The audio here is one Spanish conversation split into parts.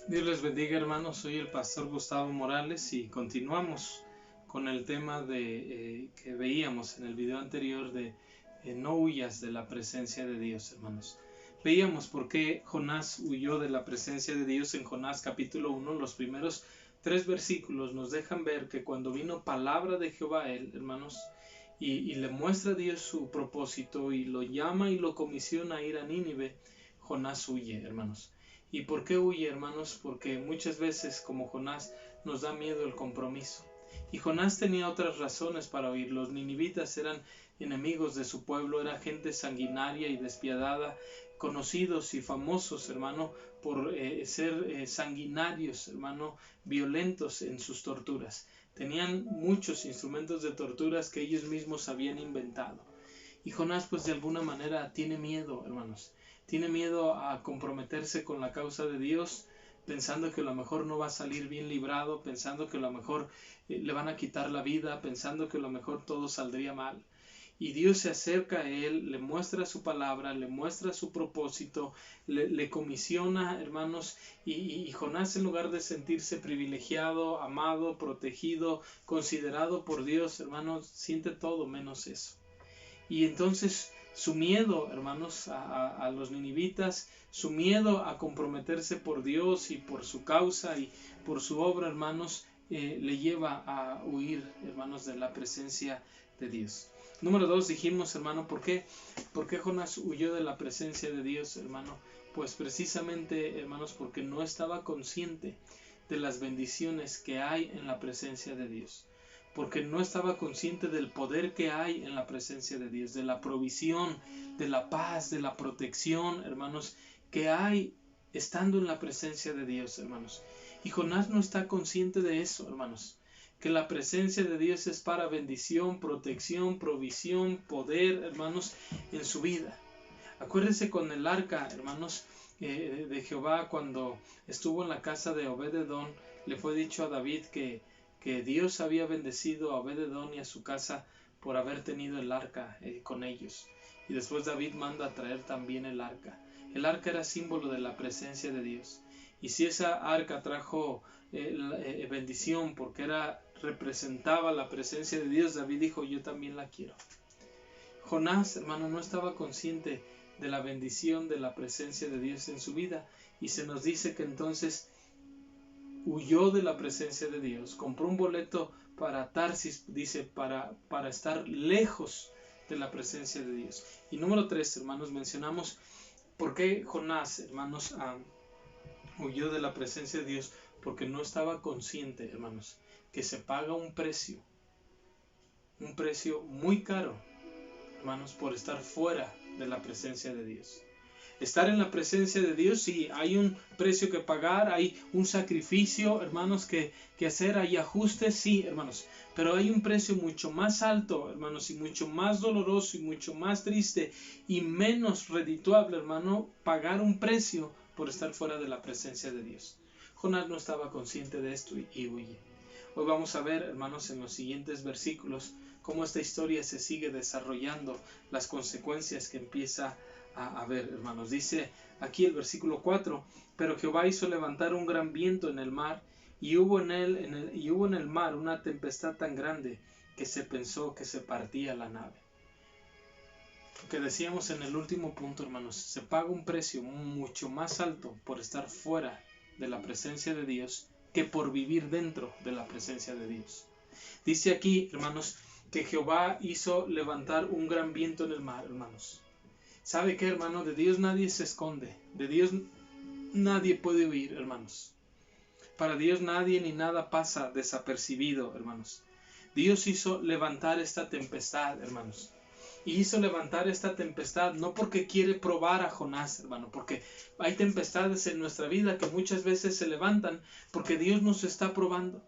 Dios les bendiga, hermanos. Soy el pastor Gustavo Morales y continuamos con el tema que veíamos en el video anterior de no huyas de la presencia de Dios, hermanos. Veíamos por qué Jonás huyó de la presencia de Dios en Jonás capítulo 1. Los primeros 3 versículos nos dejan ver que cuando vino palabra de Jehová a él, hermanos, y le muestra a Dios su propósito y lo llama y lo comisiona a ir a Nínive, Jonás huye, hermanos. ¿Y por qué huye, hermanos? Porque muchas veces, como Jonás, nos da miedo el compromiso. Y Jonás tenía otras razones para huir. Los ninivitas eran enemigos de su pueblo, era gente sanguinaria y despiadada, conocidos y famosos, hermano, por ser sanguinarios, hermano, violentos en sus torturas. Tenían muchos instrumentos de torturas que ellos mismos habían inventado. Y Jonás, pues de alguna manera tiene miedo, hermanos. Tiene miedo a comprometerse con la causa de Dios, pensando que a lo mejor no va a salir bien librado, pensando que a lo mejor le van a quitar la vida, pensando que a lo mejor todo saldría mal. Y Dios se acerca a él, le muestra su palabra, le muestra su propósito, le comisiona, hermanos, y Jonás, en lugar de sentirse privilegiado, amado, protegido, considerado por Dios, hermanos, siente todo menos eso. Y entonces su miedo, hermanos, a los ninivitas, su miedo a comprometerse por Dios y por su causa y por su obra, hermanos, le lleva a huir, hermanos, de la presencia de Dios. Número 2, dijimos, hermano, ¿por qué Jonás huyó de la presencia de Dios, hermano? Pues precisamente, hermanos, porque no estaba consciente de las bendiciones que hay en la presencia de Dios. Porque no estaba consciente del poder que hay en la presencia de Dios, de la provisión, de la paz, de la protección, hermanos, que hay estando en la presencia de Dios, hermanos. Y Jonás no está consciente de eso, hermanos, que la presencia de Dios es para bendición, protección, provisión, poder, hermanos, en su vida. Acuérdense con el arca, hermanos, de Jehová, cuando estuvo en la casa de Obed-edom, le fue dicho a David que Dios había bendecido a Obed-edom y a su casa por haber tenido el arca con ellos. Y después David manda a traer también el arca. El arca era símbolo de la presencia de Dios. Y si esa arca trajo bendición porque representaba la presencia de Dios, David dijo, yo también la quiero. Jonás, hermano, no estaba consciente de la bendición de la presencia de Dios en su vida, y se nos dice que entonces huyó de la presencia de Dios, compró un boleto para Tarsis, dice, para estar lejos de la presencia de Dios. Y número 3, hermanos, mencionamos por qué Jonás, hermanos, huyó de la presencia de Dios, porque no estaba consciente, hermanos, que se paga un precio muy caro, hermanos, por estar fuera de la presencia de Dios. Estar en la presencia de Dios, sí, hay un precio que pagar, hay un sacrificio, hermanos, que hacer, hay ajustes, sí, hermanos, pero hay un precio mucho más alto, hermanos, y mucho más doloroso y mucho más triste y menos redituable, hermano, pagar un precio por estar fuera de la presencia de Dios. Jonás no estaba consciente de esto y huye. Hoy vamos a ver, hermanos, en los siguientes versículos, cómo esta historia se sigue desarrollando, las consecuencias que empieza a ver, hermanos. Dice aquí el versículo 4, pero Jehová hizo levantar un gran viento en el mar, y hubo en el mar una tempestad tan grande que se pensó que se partía la nave. Lo que decíamos en el último punto, hermanos, se paga un precio mucho más alto por estar fuera de la presencia de Dios que por vivir dentro de la presencia de Dios. Dice aquí, hermanos, que Jehová hizo levantar un gran viento en el mar, hermanos. ¿Sabe qué, hermano? De Dios nadie se esconde. De Dios nadie puede huir, hermanos. Para Dios nadie ni nada pasa desapercibido, hermanos. Dios hizo levantar esta tempestad, hermanos. Y hizo levantar esta tempestad no porque quiere probar a Jonás, hermano, porque hay tempestades en nuestra vida que muchas veces se levantan porque Dios nos está probando.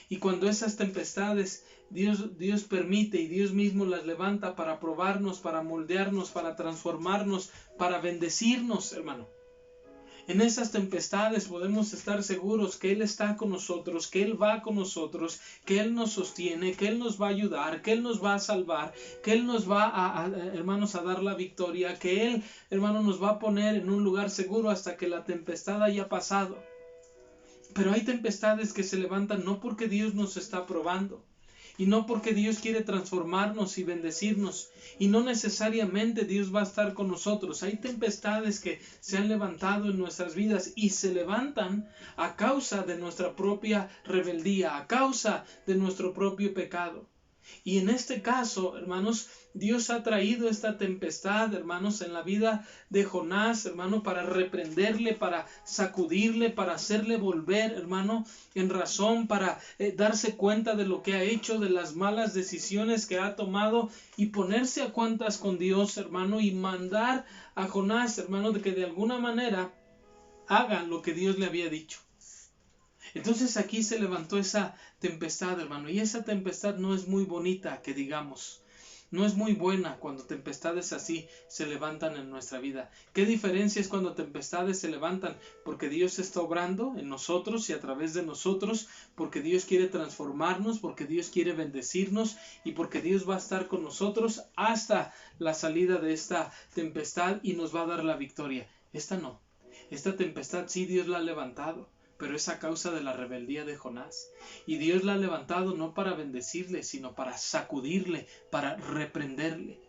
Y cuando esas tempestades Dios permite y Dios mismo las levanta para probarnos, para moldearnos, para transformarnos, para bendecirnos, hermano. En esas tempestades podemos estar seguros que Él está con nosotros, que Él va con nosotros, que Él nos sostiene, que Él nos va a ayudar, que Él nos va a salvar, que Él nos va hermanos, a dar la victoria, que Él, hermano, nos va a poner en un lugar seguro hasta que la tempestad haya pasado. Pero hay tempestades que se levantan no porque Dios nos está probando, y no porque Dios quiere transformarnos y bendecirnos, y no necesariamente Dios va a estar con nosotros. Hay tempestades que se han levantado en nuestras vidas y se levantan a causa de nuestra propia rebeldía, a causa de nuestro propio pecado. Y en este caso, hermanos, Dios ha traído esta tempestad, hermanos, en la vida de Jonás, hermano, para reprenderle, para sacudirle, para hacerle volver, hermano, en razón, para darse cuenta de lo que ha hecho, de las malas decisiones que ha tomado y ponerse a cuentas con Dios, hermano, y mandar a Jonás, hermano, de que de alguna manera haga lo que Dios le había dicho. Entonces aquí se levantó esa tempestad, hermano, y esa tempestad no es muy bonita, que digamos. No es muy buena cuando tempestades así se levantan en nuestra vida. ¿Qué diferencia es cuando tempestades se levantan? Porque Dios está obrando en nosotros y a través de nosotros, porque Dios quiere transformarnos, porque Dios quiere bendecirnos y porque Dios va a estar con nosotros hasta la salida de esta tempestad y nos va a dar la victoria. Esta no. Esta tempestad sí Dios la ha levantado, pero es a causa de la rebeldía de Jonás. Y Dios la ha levantado no para bendecirle, sino para sacudirle, para reprenderle.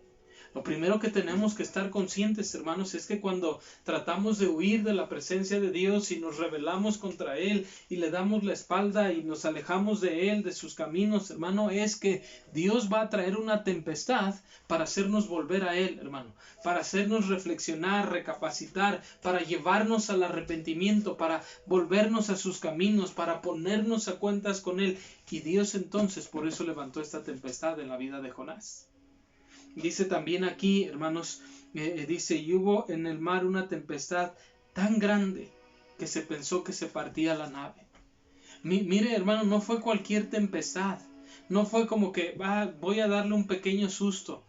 Lo primero que tenemos que estar conscientes, hermanos, es que cuando tratamos de huir de la presencia de Dios y nos rebelamos contra Él y le damos la espalda y nos alejamos de Él, de sus caminos, hermano, es que Dios va a traer una tempestad para hacernos volver a Él, hermano, para hacernos reflexionar, recapacitar, para llevarnos al arrepentimiento, para volvernos a sus caminos, para ponernos a cuentas con Él. Y Dios entonces por eso levantó esta tempestad en la vida de Jonás. Dice también aquí, hermanos, dice, y hubo en el mar una tempestad tan grande que se pensó que se partía la nave. Mire, hermano, no fue cualquier tempestad. No fue como que voy a darle un pequeño susto.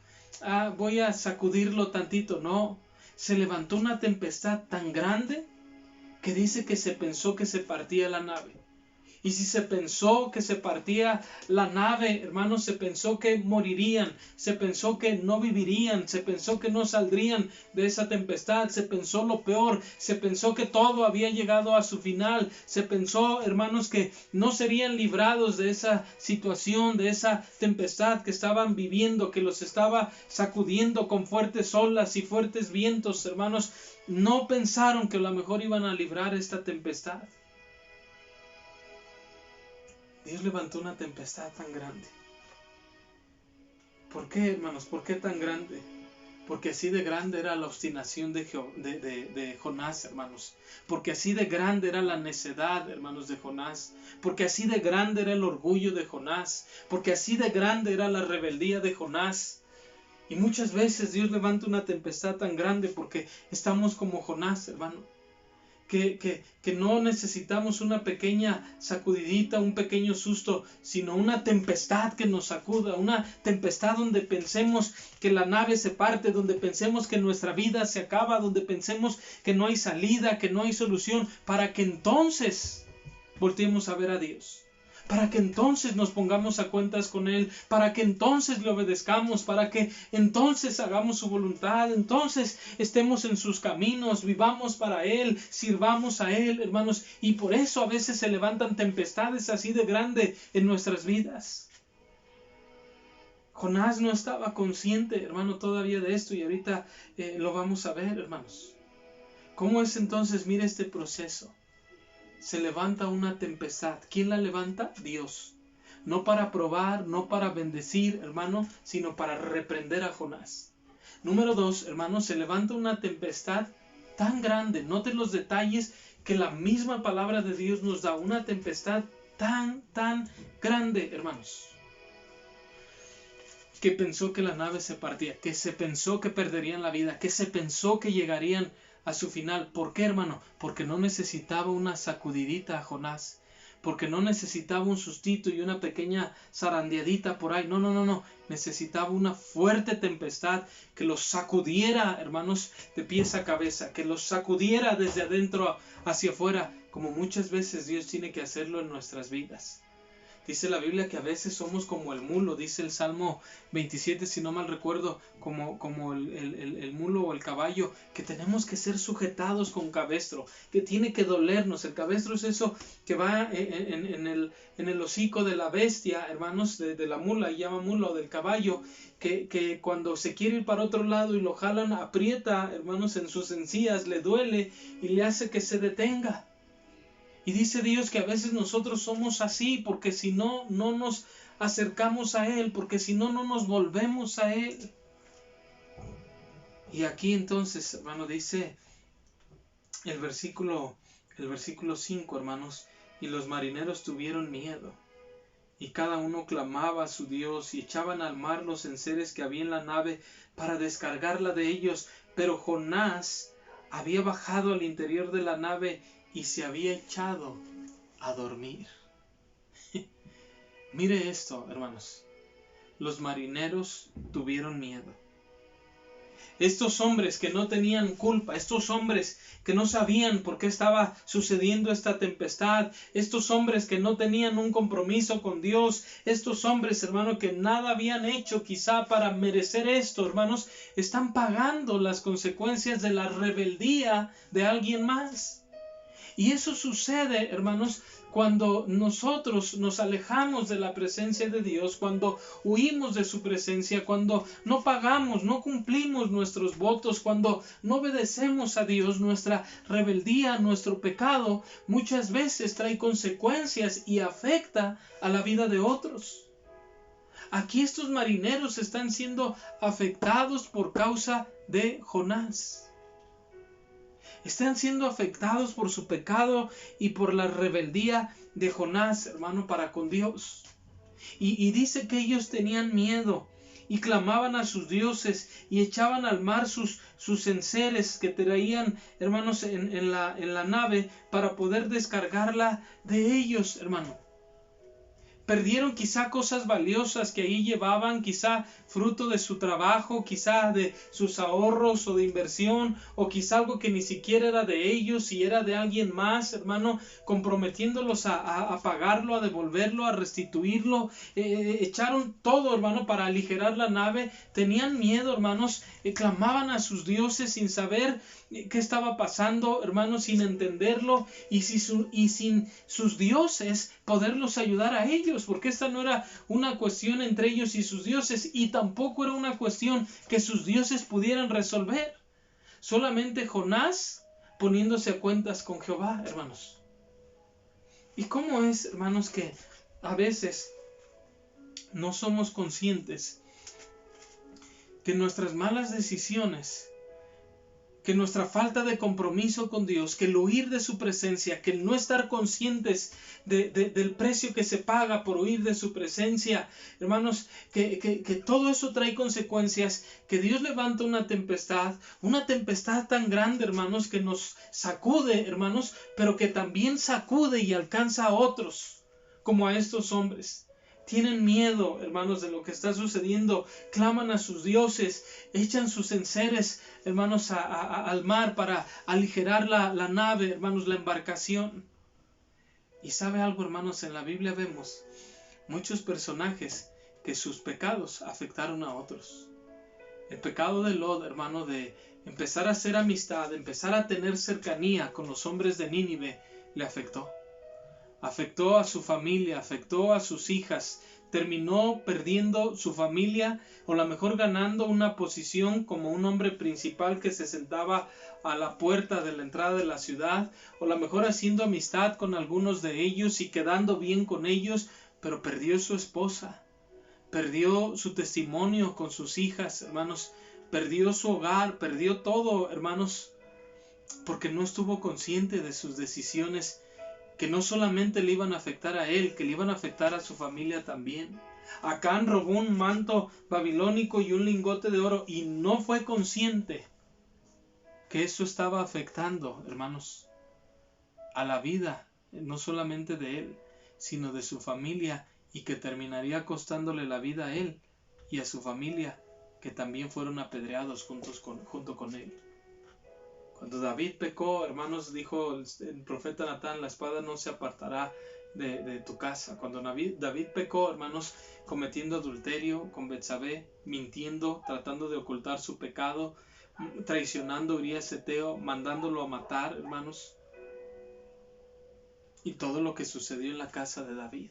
Voy a sacudirlo tantito. No, se levantó una tempestad tan grande que dice que se pensó que se partía la nave. Y si se pensó que se partía la nave, hermanos, se pensó que morirían, se pensó que no vivirían, se pensó que no saldrían de esa tempestad, se pensó lo peor, se pensó que todo había llegado a su final, se pensó, hermanos, que no serían librados de esa situación, de esa tempestad que estaban viviendo, que los estaba sacudiendo con fuertes olas y fuertes vientos, hermanos. No pensaron que a lo mejor iban a librar esta tempestad. Dios levantó una tempestad tan grande. ¿Por qué, hermanos? ¿Por qué tan grande? Porque así de grande era la obstinación de Jonás, hermanos. Porque así de grande era la necedad, hermanos, de Jonás. Porque así de grande era el orgullo de Jonás. Porque así de grande era la rebeldía de Jonás. Y muchas veces Dios levanta una tempestad tan grande porque estamos como Jonás, hermano. Que no necesitamos una pequeña sacudidita, un pequeño susto, sino una tempestad que nos sacuda, una tempestad donde pensemos que la nave se parte, donde pensemos que nuestra vida se acaba, donde pensemos que no hay salida, que no hay solución, para que entonces volteemos a ver a Dios. Para que entonces nos pongamos a cuentas con Él, para que entonces le obedezcamos, para que entonces hagamos su voluntad, entonces estemos en sus caminos, vivamos para Él, sirvamos a Él, hermanos. Y por eso a veces se levantan tempestades así de grande en nuestras vidas. Jonás no estaba consciente, hermano, todavía de esto y ahorita lo vamos a ver, hermanos. ¿Cómo es entonces? Mira este proceso. Se levanta una tempestad. ¿Quién la levanta? Dios. No para probar, no para bendecir, hermano, sino para reprender a Jonás. Número 2, hermano, se levanta una tempestad tan grande. Noten los detalles que la misma palabra de Dios nos da. Una tempestad tan grande, hermanos. Que pensó que la nave se partía, que se pensó que perderían la vida, que se pensó que llegarían a su final. ¿Por qué, hermano? Porque no necesitaba una sacudidita a Jonás. Porque no necesitaba un sustito y una pequeña zarandeadita por ahí. No. Necesitaba una fuerte tempestad que los sacudiera, hermanos, de pies a cabeza. Que los sacudiera desde adentro hacia afuera. Como muchas veces Dios tiene que hacerlo en nuestras vidas. Dice la Biblia que a veces somos como el mulo, dice el Salmo 27, si no mal recuerdo, como el mulo o el caballo, que tenemos que ser sujetados con cabestro, que tiene que dolernos. El cabestro es eso que va en el hocico de la bestia, hermanos, de la mula, y llama mula, o del caballo, que cuando se quiere ir para otro lado y lo jalan, aprieta, hermanos, en sus encías, le duele y le hace que se detenga. Y dice Dios que a veces nosotros somos así, porque si no, no nos acercamos a Él, porque si no, no nos volvemos a Él. Y aquí entonces, hermano, dice el versículo 5, hermanos, y los marineros tuvieron miedo, y cada uno clamaba a su Dios, y echaban al mar los enseres que había en la nave para descargarla de ellos. Pero Jonás había bajado al interior de la nave y se había echado a dormir. Mire esto, hermanos. Los marineros tuvieron miedo. Estos hombres que no tenían culpa, estos hombres que no sabían por qué estaba sucediendo esta tempestad, estos hombres que no tenían un compromiso con Dios, estos hombres, hermano, que nada habían hecho quizá para merecer esto, hermanos, están pagando las consecuencias de la rebeldía de alguien más. Y eso sucede, hermanos, cuando nosotros nos alejamos de la presencia de Dios, cuando huimos de su presencia, cuando no pagamos, no cumplimos nuestros votos, cuando no obedecemos a Dios. Nuestra rebeldía, nuestro pecado, muchas veces trae consecuencias y afecta a la vida de otros. Aquí estos marineros están siendo afectados por causa de Jonás. Están siendo afectados por su pecado y por la rebeldía de Jonás, hermano, para con Dios. Y dice que ellos tenían miedo y clamaban a sus dioses y echaban al mar sus enseres que traían, hermanos, en la nave para poder descargarla de ellos, hermano. Perdieron quizá cosas valiosas que ahí llevaban, quizá fruto de su trabajo, quizá de sus ahorros o de inversión, o quizá algo que ni siquiera era de ellos y era de alguien más, hermano, comprometiéndolos a pagarlo, a devolverlo, a restituirlo. Echaron todo, hermano, para aligerar la nave. Tenían miedo, hermanos, clamaban a sus dioses sin saber qué estaba pasando, hermanos, sin entenderlo y sin sus dioses poderlos ayudar a ellos, porque esta no era una cuestión entre ellos y sus dioses, y tampoco era una cuestión que sus dioses pudieran resolver. Solamente Jonás poniéndose a cuentas con Jehová, hermanos. ¿Y cómo es, hermanos, que a veces no somos conscientes que nuestras malas decisiones, que nuestra falta de compromiso con Dios, que el huir de su presencia, que el no estar conscientes del precio que se paga por huir de su presencia, hermanos, que todo eso trae consecuencias, que Dios levanta una tempestad tan grande, hermanos, que nos sacude, hermanos, pero que también sacude y alcanza a otros, como a estos hombres. Tienen miedo, hermanos, de lo que está sucediendo, claman a sus dioses, echan sus enseres, hermanos, al mar para aligerar la nave, hermanos, la embarcación. Y sabe algo, hermanos, en la Biblia vemos muchos personajes que sus pecados afectaron a otros. El pecado de Lot, hermano, de empezar a hacer amistad, de empezar a tener cercanía con los hombres de Nínive, le afectó. Afectó a su familia, afectó a sus hijas, terminó perdiendo su familia, o a lo mejor ganando una posición como un hombre principal que se sentaba a la puerta de la entrada de la ciudad, o a lo mejor haciendo amistad con algunos de ellos y quedando bien con ellos, pero perdió su esposa, perdió su testimonio con sus hijas, hermanos, perdió su hogar, perdió todo, hermanos, porque no estuvo consciente de sus decisiones, que no solamente le iban a afectar a él, que le iban a afectar a su familia también. Acán robó un manto babilónico y un lingote de oro y no fue consciente que eso estaba afectando, hermanos, a la vida, no solamente de él, sino de su familia, y que terminaría costándole la vida a él y a su familia, que también fueron apedreados junto con él. Cuando David pecó, hermanos, dijo el profeta Natán, la espada no se apartará de tu casa. Cuando David pecó, hermanos, cometiendo adulterio con Betsabé, mintiendo, tratando de ocultar su pecado, traicionando a Urías Eteo, mandándolo a matar, hermanos, y todo lo que sucedió en la casa de David.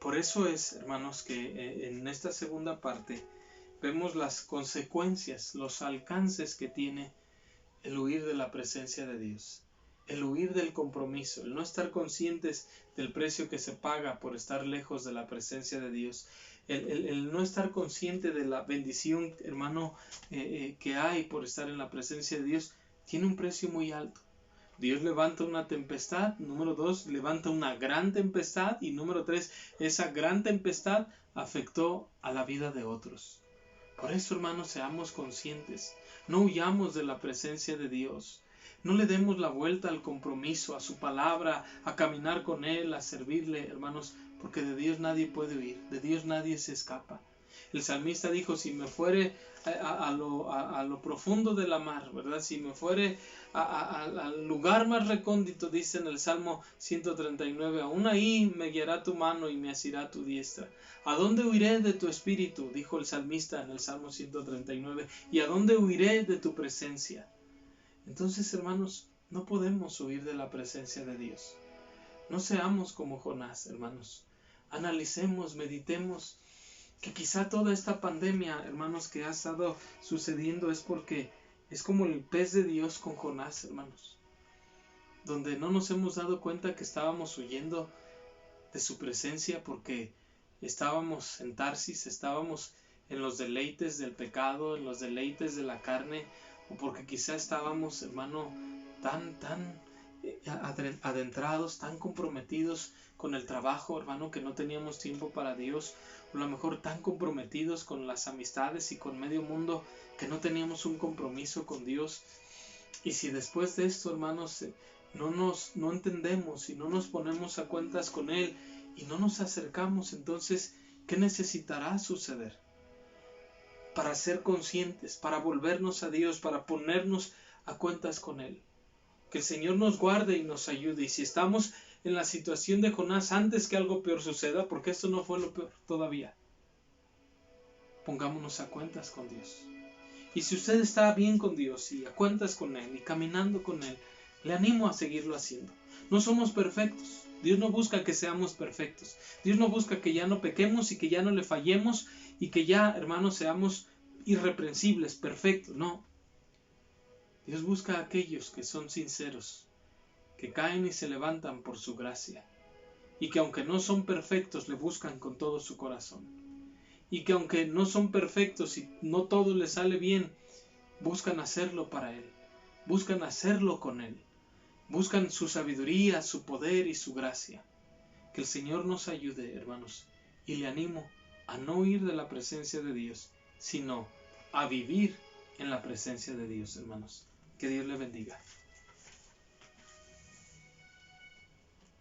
Por eso es, hermanos, que en esta segunda parte vemos las consecuencias, los alcances que tiene el huir de la presencia de Dios, el huir del compromiso, el no estar conscientes del precio que se paga por estar lejos de la presencia de Dios, el no estar consciente de la bendición, hermano, que hay por estar en la presencia de Dios, tiene un precio muy alto. Dios levanta una tempestad, número 2, levanta una gran tempestad, y número 3, esa gran tempestad afectó a la vida de otros. Por eso, hermanos, seamos conscientes, no huyamos de la presencia de Dios, no le demos la vuelta al compromiso, a su palabra, a caminar con Él, a servirle, hermanos, porque de Dios nadie puede huir, de Dios nadie se escapa. El salmista dijo, si me fuere a lo profundo de la mar, ¿verdad? Si me fuere al lugar más recóndito, dice en el Salmo 139, aún ahí me guiará tu mano y me asirá tu diestra. ¿A dónde huiré de tu espíritu? Dijo el salmista en el Salmo 139. ¿Y a dónde huiré de tu presencia? Entonces, hermanos, no podemos huir de la presencia de Dios. No seamos como Jonás, hermanos. Analicemos, meditemos, que quizá toda esta pandemia, hermanos, que ha estado sucediendo es porque es como el pez de Dios con Jonás, hermanos, donde no nos hemos dado cuenta que estábamos huyendo de su presencia porque estábamos en Tarsis, estábamos en los deleites del pecado, en los deleites de la carne, o porque quizá estábamos, hermano, tan adentrados, tan comprometidos con el trabajo, hermano, que no teníamos tiempo para Dios, o a lo mejor tan comprometidos con las amistades y con medio mundo que no teníamos un compromiso con Dios. Y si después de esto, hermanos, no entendemos y no nos ponemos a cuentas con Él y no nos acercamos, entonces, ¿qué necesitará suceder? Para ser conscientes, para volvernos a Dios, para ponernos a cuentas con Él. Que el Señor nos guarde y nos ayude. Y si estamos en la situación de Jonás antes que algo peor suceda, porque esto no fue lo peor todavía, pongámonos a cuentas con Dios. Y si usted está bien con Dios y a cuentas con Él y caminando con Él, le animo a seguirlo haciendo. No somos perfectos. Dios no busca que seamos perfectos. Dios no busca que ya no pequemos y que ya no le fallemos y que ya, hermanos, seamos irreprensibles, perfectos. No. Dios busca a aquellos que son sinceros, que caen y se levantan por su gracia, y que aunque no son perfectos, le buscan con todo su corazón, y que aunque no son perfectos y no todo les sale bien, buscan hacerlo para Él, buscan hacerlo con Él, buscan su sabiduría, su poder y su gracia. Que el Señor nos ayude, hermanos, y le animo a no huir de la presencia de Dios, sino a vivir en la presencia de Dios, hermanos. Que Dios le bendiga.